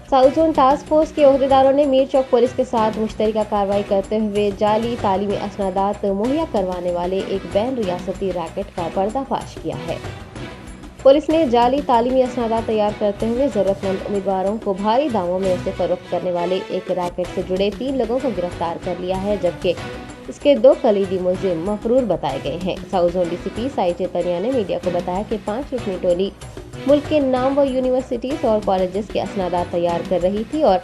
South zone task force के ओहदेदारों ने मीर चौक police के साथ मुश्तरका कार्रवाई करते हुए जाली तालीमी असनादात मुहैया करवाने वाले एक बैन रियासती रैकेट का पर्दाफाश किया है। पुलिस ने जाली तालीमी असनादात तैयार करते हुए जरूरतमंद उम्मीदवारों को भारी दामों में उसे फरोख्त करने वाले एक रैकेट से जुड़े 3 लोगों को गिरफ्तार कर लिया है, जबकि इसके 2 कलीदी मुलजिम मफरूर बताए गए हैं। South zone DCP Sai Chaitanya ने मीडिया को बताया कि 5 रुकनी टोली मुल्क के नामवर यूनिवर्सिटीज और कॉलेजेस के असनादात तैयार कर रही थी और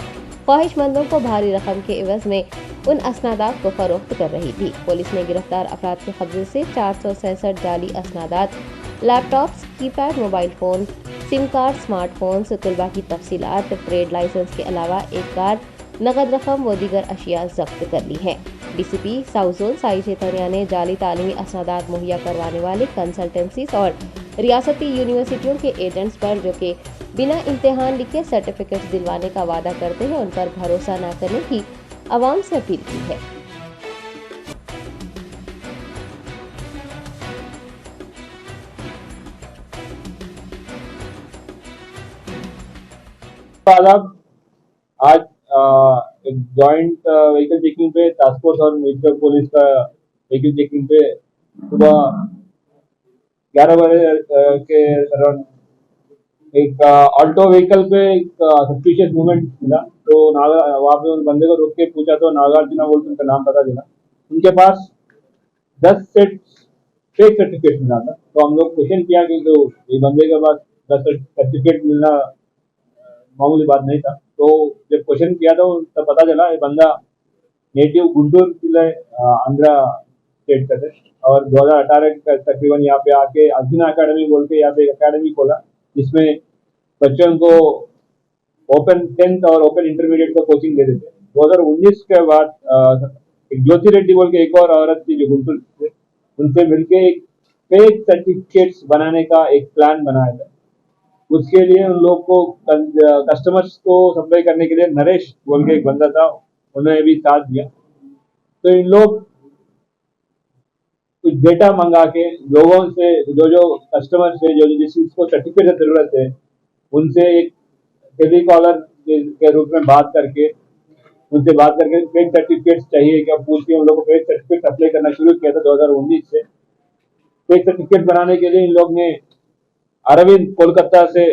ख्वाहिशमंदों को भारी रकम के एवज में उन असनादात को फरोख्त कर रही थी। पुलिस ने गिरफ्तार अफराद के कब्जे से 467 जाली असनादात, laptops, keypad mobile phone, SIM card, smartphones, तलबा की तफसीलात, ट्रेड लाइसेंस के अलावा एक कार, नकद रकम व दीगर अशिया जब्त कर ली है। DCP south zone Sai Chaitanya ने जाली तालीमी असनादात मुहैया करवाने वाले कंसल्टेंसीज और रियासती यूनिवर्सिटियों के एजेंट्स पर, जो कि बिना इम्तिहान लिखे सर्टिफिकेट्स दिलवाने का वादा करते हैं, उन पर भरोसा न करने की आवाम से अपील की है। आदाब। आज एक जॉइंट व्हीकल चेकिंग पे टास्क फोर्स और म्यूनिसिपल पुलिस का व्हीकल चेकिंग पे सुबह 11 बजे के अराउंड एक ऑल्टो व्हीकल पे एक सस्पिशियस मूवमेंट मिला। तो वहाँ पे उस बंदे को रोक के पूछा तो नागार्जुना बोल के उनका नाम पता चला। उनके पास 10 सेट फेक सर्टिफिकेट मिला था। तो हम लोग क्वेश्चन किया कि तो ये बंदे के पास 10 सर्टिफिकेट मिलना मामूली बात नहीं था। तो जब क्वेश्चन किया था तब पता चला ये बंदा नेटिव गुंटूर जिले आंध्रा स्टेट का थे और 2018 का तकरीबन यहाँ पे आके अर्जुना अकेडमी बोल के यहाँ पे एक अकेडमी खोला, जिसमें बच्चों को ओपन 10th और ओपन इंटरमीडिएट का कोचिंग देते थे। 2019 के बाद एक ज्योति रेड्डी बोल के एक और औरत थी जो गुंटूर से, उनसे मिलके एक फेक सर्टिफिकेट्स बनाने का एक प्लान बनाया था। उसके लिए उन लोग को कस्टमर्स को सप्लाई करने के लिए नरेश बोल के एक बंदा था, उन्होंने भी साथ दिया। तो इन लोग कुछ डेटा मंगा के लोगों से, जो जो कस्टमर से जो जिस चीज को सर्टिफिकेट की जरूरत है, उनसे एक टेलीकॉलर के रूप में बात करके उनसे बात करके फेक सर्टिफिकेट चाहिए क्या पूछ के उन लोगों को फेक सर्टिफिकेट अप्लाई करना शुरू किया था 2019 से। फेक सर्टिफिकेट बनाने के लिए इन लोग ने अरविंद कोलकाता से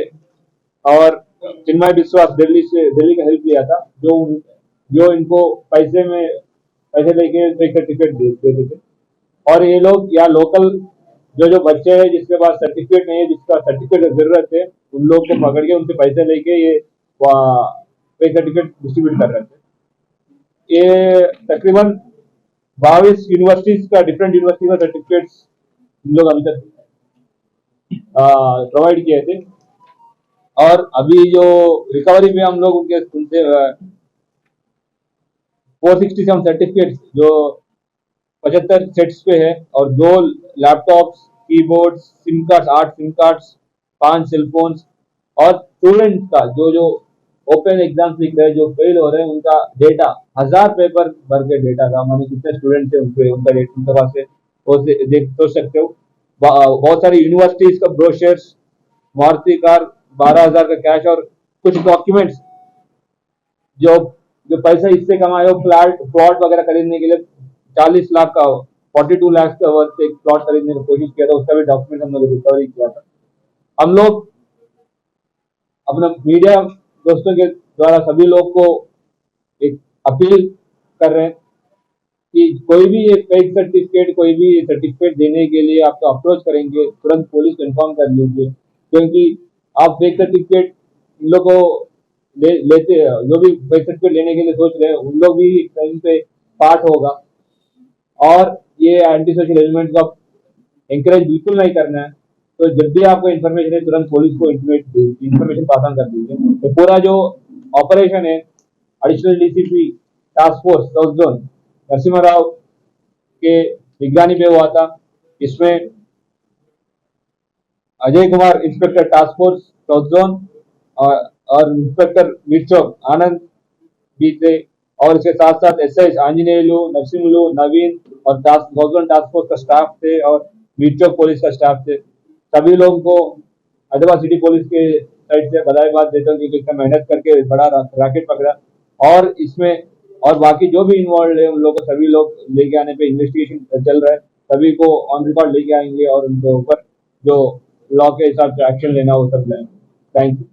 और चिन्मय विश्वास दिल्ली का हेल्प लिया था, जो इनको पैसे लेके फेक सर्टिफिकेट देते थे। और ये लोग या लोकल जो बच्चे हैं जिसके पास सर्टिफिकेट नहीं है, जिसका सर्टिफिकेट की जरूरत है, उन लोग को पकड़ के उनसे पैसे लेके ये फेक सर्टिफिकेट डिस्ट्रीब्यूट कर रहे थे। ये तकरीबन 22 यूनिवर्सिटीज का, डिफरेंट यूनिवर्सिटी का सर्टिफिकेट्स इन लोग अभी तक प्रोवाइड किए थे। और अभी जो रिकवरी में हम लोग उनसे 467 सर्टिफिकेट जो 75 सेट्स पे है और 2 laptops, keyboards, SIM cards, 8 SIM cards, 5 cellphones और स्टूडेंट्स का जो ओपन एग्जाम्स लिख रहे हैं, जो फेल हो रहे हैं, उनका डेटा 1000 पेपर भर के डेटा था। मैंने कितने स्टूडेंट थे उनका डेटा उनके पास से देख सोच सकते हो। बहुत सारी यूनिवर्सिटीज का ब्रोशर्स, मारुति कार, 12,000 का कैश और कुछ डॉक्यूमेंट्स जो जो पैसा इससे कमाए हो प्लॉट वगैरह खरीदने के लिए 40 लाख का 42 लाख का वर्थ एक प्लॉट खरीदने की कोशिश किया था, उसका भी डॉक्यूमेंट हम लोग रिकवरी किया था। हम लोग अपना मीडिया दोस्तों के द्वारा सभी लोग को एक अपील कर रहे हैं कि कोई भी एक फेक सर्टिफिकेट, कोई भी सर्टिफिकेट देने के लिए आपको अप्रोच करेंगे, तुरंत पुलिस को इन्फॉर्म कर लीजिए, क्योंकि आप फेक सर्टिफिकेट इन लोग को लेते जो भी फेक सर्टिफिकेट लेने के लिए सोच रहे हैं, उन लोग भी कहीं पे पार्ट होगा। और ये एंटी सोशल एलिमेंट का एंकरेज बिल्कुल नहीं करना है। तो जब भी आपको इन्फॉर्मेशन है, तुरंत पुलिस को इन्फॉर्मेशन पास ऑन कर दीजिए। तो पूरा जो ऑपरेशन है additional DCP task force south zone Narasimha Rao के निगरानी पे हुआ था। इसमें Ajay Kumar inspector task force south zone और इंस्पेक्टर मिर्चोक आनंद भी थे, और इसके साथ साथ एसआई आंजनेयलू, नरसिंहलू, नवीन और साउथ जोन टास्क फोर्स का स्टाफ थे और मिर्चोक पुलिस का स्टाफ थे। सभी लोगों को हैदराबाद सिटी पुलिस के साइड से बधाईबाद देता हूँ क्योंकि इसने मेहनत करके बड़ा रैकेट पकड़ा और इसमें और बाकी जो भी इन्वॉल्व है उन लोगों को सभी लोग लेके आने पे इन्वेस्टिगेशन चल रहा है, सभी को ऑन रिकॉर्ड लेके आएंगे और उनके ऊपर जो लॉ के हिसाब से एक्शन लेना हो सब लेंगे। Thank you.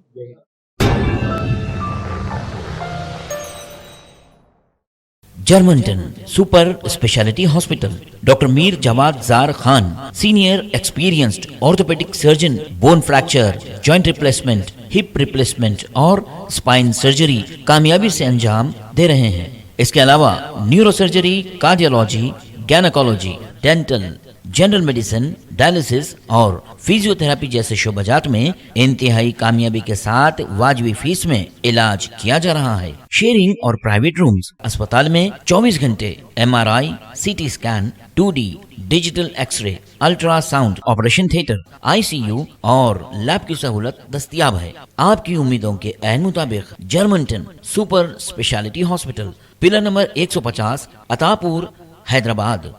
जर्मनटन super speciality hospital, doctor Mir Jawad Jar Khan, senior experienced orthopaedic surgeon, bone fracture, joint replacement, hip replacement और स्पाइन सर्जरी कामयाबी से अंजाम दे रहे हैं। इसके अलावा neuro surgery, cardiology, gynaecology, dental, general medicine, dialysis और फिजियोथेरेपी जैसे शोबाजात में इंतहाई कामयाबी के साथ वाजबी फीस में इलाज किया जा रहा है। शेयरिंग और प्राइवेट रूम्स, अस्पताल में 24 घंटे MRI, CT scan, 2D digital x-ray, ultrasound, operation theatre, ICU और लैब की सहूलत दस्तयाब है। आपकी उम्मीदों के ऐन मुताबिक Germanten super speciality hospital, pillar number 150, Attapur, Hyderabad.